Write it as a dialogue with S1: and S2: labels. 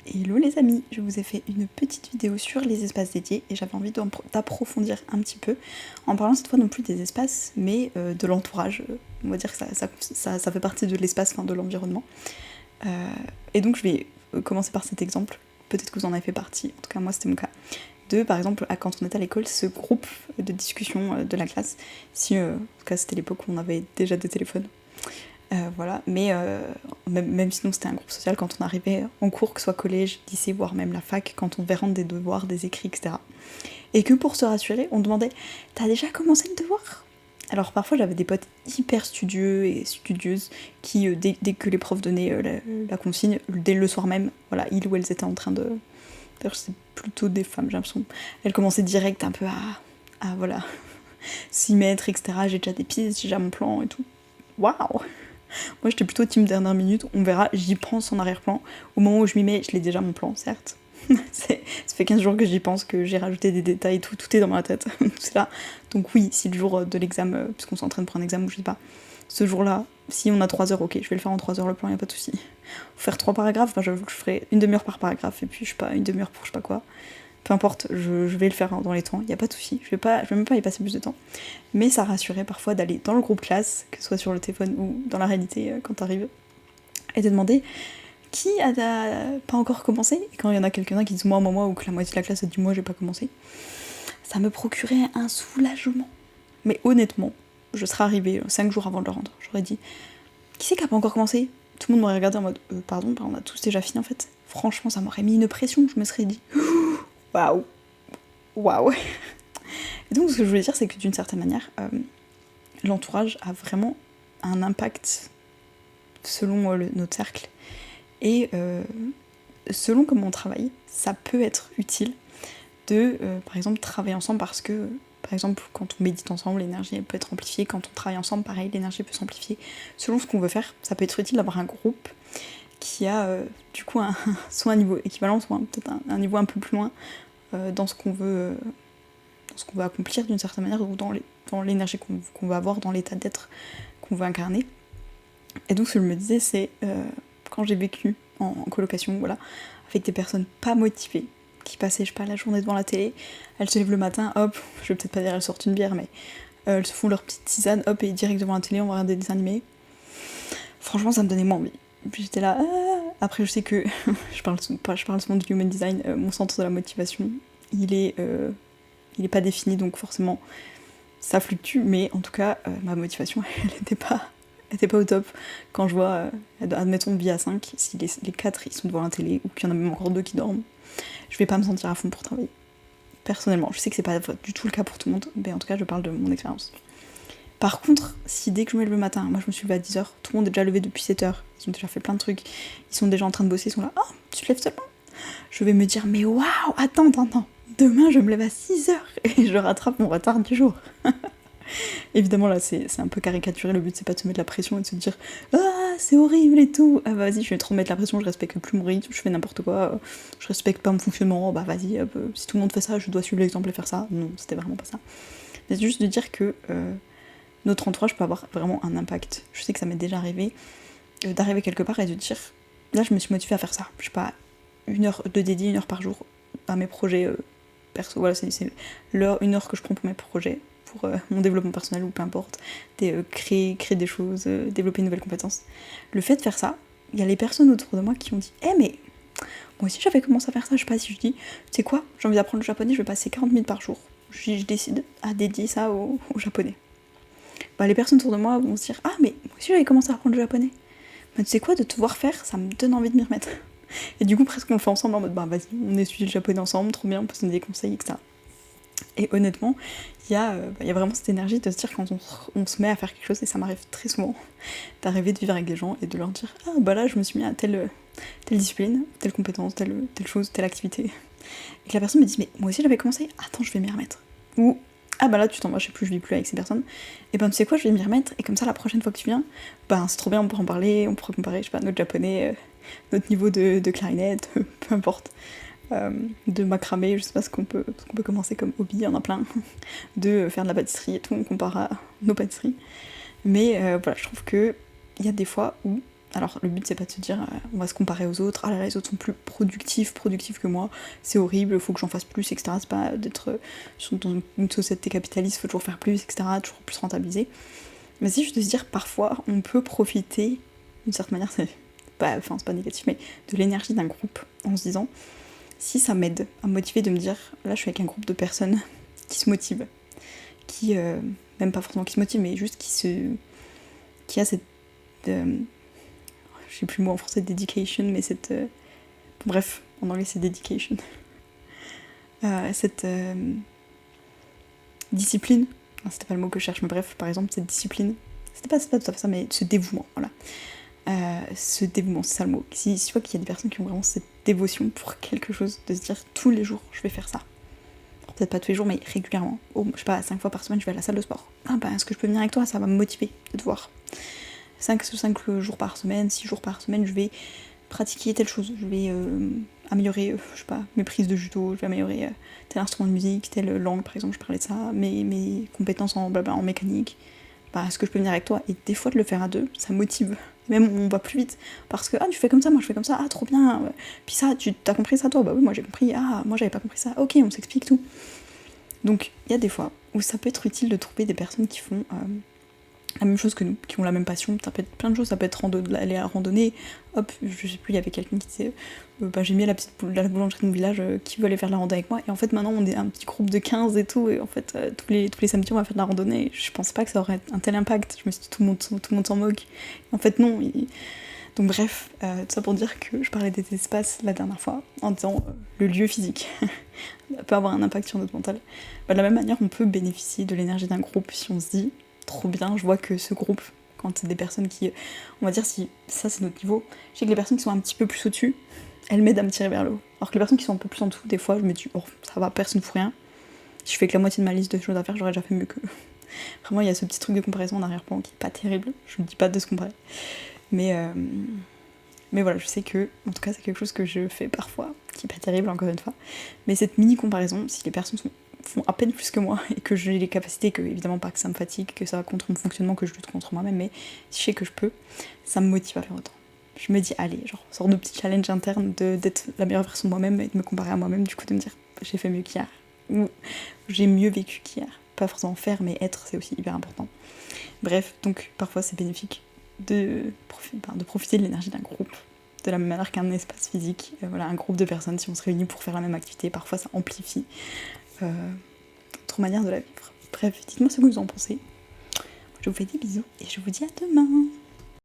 S1: Hello les amis, je vous ai fait une petite vidéo sur les espaces dédiés et j'avais envie d'approfondir un petit peu en parlant cette fois non plus des espaces mais de l'entourage. On va dire que ça fait partie de l'espace, enfin de l'environnement. Et donc je vais commencer par cet exemple, peut-être que vous en avez fait partie, en tout cas moi c'était mon cas, de par exemple quand on était à l'école, ce groupe de discussion de la classe, si en tout cas c'était l'époque où on avait déjà des téléphones. Voilà, mais même sinon c'était un groupe social quand on arrivait en cours, que ce soit collège, lycée, voire même la fac, quand on devait rendre des devoirs, des écrits, etc. Et que pour se rassurer, on demandait « T'as déjà commencé le devoir ?» Alors parfois j'avais des potes hyper studieux et studieuses qui, dès que les profs donnaient la consigne, dès le soir même, voilà, ils ou elles étaient en train de... D'ailleurs c'est plutôt des femmes, j'ai l'impression. Elles commençaient direct un peu à voilà, s'y mettre, etc. J'ai déjà des pistes, j'ai déjà mon plan et tout. Waouh! Moi j'étais plutôt team dernière minute, on verra, j'y pense en arrière-plan. Au moment où je m'y mets, je l'ai déjà mon plan, certes. Ça fait 15 jours que j'y pense, que j'ai rajouté des détails, tout est dans ma tête, tout c'est là. Donc oui, si le jour de l'examen, puisqu'on s'entraîne pour un examen ou je sais pas, ce jour-là, si on a 3 heures, ok, je vais le faire en 3 heures le plan, y a pas de souci. Faire 3 paragraphes, bah, j'avoue que je ferai une demi-heure par paragraphe, et puis je sais pas, une demi-heure pour je sais pas quoi. Peu importe, je vais le faire dans les temps, y a pas de souci, je vais même pas y passer plus de temps. Mais ça rassurait parfois d'aller dans le groupe classe, que ce soit sur le téléphone ou dans la réalité quand t'arrives, et de demander qui a pas encore commencé. Et quand il y en a quelqu'un qui dit moi, ou que la moitié de la classe dit moi j'ai pas commencé, ça me procurait un soulagement. Mais honnêtement, je serais arrivée 5 jours avant de le rendre. J'aurais dit qui c'est qui a pas encore commencé? Tout le monde m'aurait regardé en mode pardon, on a tous déjà fini en fait. Franchement, ça m'aurait mis une pression, je me serais dit waouh, waouh. Et donc ce que je voulais dire, c'est que d'une certaine manière, l'entourage a vraiment un impact selon notre cercle. Et selon comment on travaille, ça peut être utile de, par exemple, travailler ensemble parce que, par exemple, quand on médite ensemble, l'énergie elle peut être amplifiée. Quand on travaille ensemble, pareil, l'énergie peut s'amplifier. Selon ce qu'on veut faire, ça peut être utile d'avoir un groupe qui a du coup soit un niveau équivalent, soit peut-être un niveau un peu plus loin dans ce qu'on veut accomplir d'une certaine manière, ou dans l'énergie qu'on veut avoir, dans l'état d'être qu'on veut incarner. Et donc ce que je me disais, c'est quand j'ai vécu en colocation, voilà, avec des personnes pas motivées, qui passaient, je sais pas, la journée devant la télé, elles se lèvent le matin, hop, je vais peut-être pas dire elles sortent une bière, mais elles se font leur petite tisane, hop, et direct devant la télé, on va regarder des animés. Franchement, ça me donnait moins envie. Puis j'étais là, après je sais que, je parle souvent du human design, mon centre de la motivation, il est pas défini, donc forcément, ça fluctue, mais en tout cas, ma motivation, elle était pas au top. Quand je vois, admettons, vie à 5, si les 4 ils sont devant la télé, ou qu'il y en a même encore 2 qui dorment, je vais pas me sentir à fond pour travailler. Personnellement, je sais que c'est pas du tout le cas pour tout le monde, mais en tout cas, je parle de mon expérience. Par contre, si dès que je me lève le matin, moi je me suis levée à 10h, tout le monde est déjà levé depuis 7h, ils ont déjà fait plein de trucs, ils sont déjà en train de bosser, ils sont là, oh, tu te lèves seulement? Je vais me dire, mais waouh, attends, demain je me lève à 6h et je rattrape mon retard du jour. Évidemment là c'est un peu caricaturé, le but c'est pas de se mettre la pression et de se dire ah c'est horrible et tout, ah bah vas-y je vais trop me mettre la pression, je respecte plus mon rythme, je fais n'importe quoi, je respecte pas mon fonctionnement, bah vas-y hop, si tout le monde fait ça je dois suivre l'exemple et faire ça. Non, c'était vraiment pas ça. Mais c'est juste de dire que notre entourage peut avoir vraiment un impact. Je sais que ça m'est déjà arrivé d'arriver quelque part et de dire là je me suis motivée à faire ça, je sais pas, de dédier 1 heure par jour à mes projets perso, voilà c'est une heure que je prends pour mes projets, pour mon développement personnel ou peu importe, créer des choses, développer une nouvelle compétence. Le fait de faire ça, il y a les personnes autour de moi qui ont dit mais moi aussi j'avais commencé à faire ça, je sais pas si je dis, tu sais quoi, j'ai envie d'apprendre le japonais, je vais passer 40 minutes par jour. Je décide à dédier ça au japonais. Bah, les personnes autour de moi vont se dire mais moi aussi j'avais commencé à apprendre le japonais. Bah, tu sais quoi, de te voir faire, ça me donne envie de m'y remettre. Et du coup presque on le fait ensemble en mode bah vas-y, on étudie le japonais ensemble, trop bien, on peut se donner des conseils, etc. Et honnêtement, il y a vraiment cette énergie de se dire quand on se met à faire quelque chose, et ça m'arrive très souvent, d'arriver de vivre avec des gens et de leur dire bah là je me suis mis à telle discipline, telle compétence, telle chose, telle activité. Et que la personne me dise mais moi aussi j'avais commencé, attends je vais m'y remettre. Ou bah là tu t'en vas, je sais plus, je vis plus avec ces personnes, et ben tu sais quoi, je vais m'y remettre, et comme ça la prochaine fois que tu viens, c'est trop bien, on pourra en parler, on pourra comparer, je sais pas, notre japonais, notre niveau de clarinette, peu importe. De macramé, je sais pas ce qu'on peut commencer comme hobby, il y en a plein, de faire de la pâtisserie et tout, on compare à nos pâtisseries. Mais voilà, je trouve que il y a des fois où Alors le but c'est pas de se dire on va se comparer aux autres, ah là là les autres sont plus productifs que moi, c'est horrible, faut que j'en fasse plus, etc. C'est pas d'être dans une société capitaliste, faut toujours faire plus, etc. Toujours plus rentabiliser. Mais c'est juste de se dire parfois on peut profiter, d'une certaine manière, c'est pas négatif, mais de l'énergie d'un groupe en se disant si ça m'aide à me motiver de me dire là je suis avec un groupe de personnes qui se motivent, qui même pas forcément qui se motivent mais juste qui a cette je sais plus le mot en français, dedication, mais cette bref, en anglais c'est dedication, cette discipline, non, c'était pas le mot que je cherche, mais bref, par exemple cette discipline, c'est pas tout à fait ça, mais ce dévouement, voilà. Ce dévouement, c'est ça le mot. Si tu vois qu'il y a des personnes qui ont vraiment cette dévotion pour quelque chose, de se dire tous les jours je vais faire ça. Peut-être pas tous les jours, mais régulièrement. Oh, je sais pas, 5 fois par semaine je vais à la salle de sport. Ah bah est-ce que je peux venir avec toi, ça va me motiver de te voir. 5 jours par semaine, 6 jours par semaine, je vais pratiquer telle chose, je vais améliorer, je sais pas, mes prises de judo, je vais améliorer tel instrument de musique, telle langue par exemple, je parlais de ça, mes compétences en mécanique. Bah, est-ce que je peux venir avec toi? Et des fois de le faire à deux, ça motive. Même on va plus vite, parce que tu fais comme ça, moi je fais comme ça, trop bien, puis ça, tu t'as compris ça toi? Bah oui, moi j'ai compris, moi j'avais pas compris ça, ok, on s'explique tout. Donc il y a des fois où ça peut être utile de trouver des personnes qui font la même chose que nous, qui ont la même passion, ça peut être plein de choses, ça peut être aller à la randonnée, hop, je sais plus, il y avait quelqu'un qui disait j'ai mis la boulangerie de mon village qui veut aller faire de la randonnée avec moi, et en fait maintenant on est un petit groupe de 15 et tout, et en fait tous les samedis on va faire de la randonnée, je pensais pas que ça aurait un tel impact, je me suis dit tout le monde s'en moque, en fait non, donc bref, tout ça pour dire que je parlais des espaces la dernière fois, en disant le lieu physique peut avoir un impact sur notre mental, de la même manière on peut bénéficier de l'énergie d'un groupe si on se dit trop bien, je vois que ce groupe, quand c'est des personnes qui, on va dire si ça c'est notre niveau, je sais que les personnes qui sont un petit peu plus au-dessus, elles m'aident à me tirer vers le haut. Alors que les personnes qui sont un peu plus en dessous, des fois je me dis oh ça va, personne ne fout rien, si je fais que la moitié de ma liste de choses à faire, j'aurais déjà fait mieux que vraiment il y a ce petit truc de comparaison en arrière-plan qui est pas terrible, je ne dis pas de se comparer, mais voilà, je sais que, en tout cas c'est quelque chose que je fais parfois, qui est pas terrible encore une fois, mais cette mini comparaison, si les personnes font à peine plus que moi et que j'ai les capacités, que évidemment pas que ça me fatigue, que ça va contre mon fonctionnement, que je lutte contre moi-même, mais si je sais que je peux, ça me motive à faire autant. Je me dis allez, genre sorte de petit challenge interne d'être la meilleure version de moi-même et de me comparer à moi-même, du coup de me dire j'ai fait mieux qu'hier, ou j'ai mieux vécu qu'hier. Pas forcément faire, mais être, c'est aussi hyper important. Bref, donc parfois c'est bénéfique de profiter de l'énergie d'un groupe, de la même manière qu'un espace physique, voilà, un groupe de personnes, si on se réunit pour faire la même activité, parfois ça amplifie notre manière de la vivre. Bref, dites-moi ce que vous en pensez. Je vous fais des bisous et je vous dis à demain.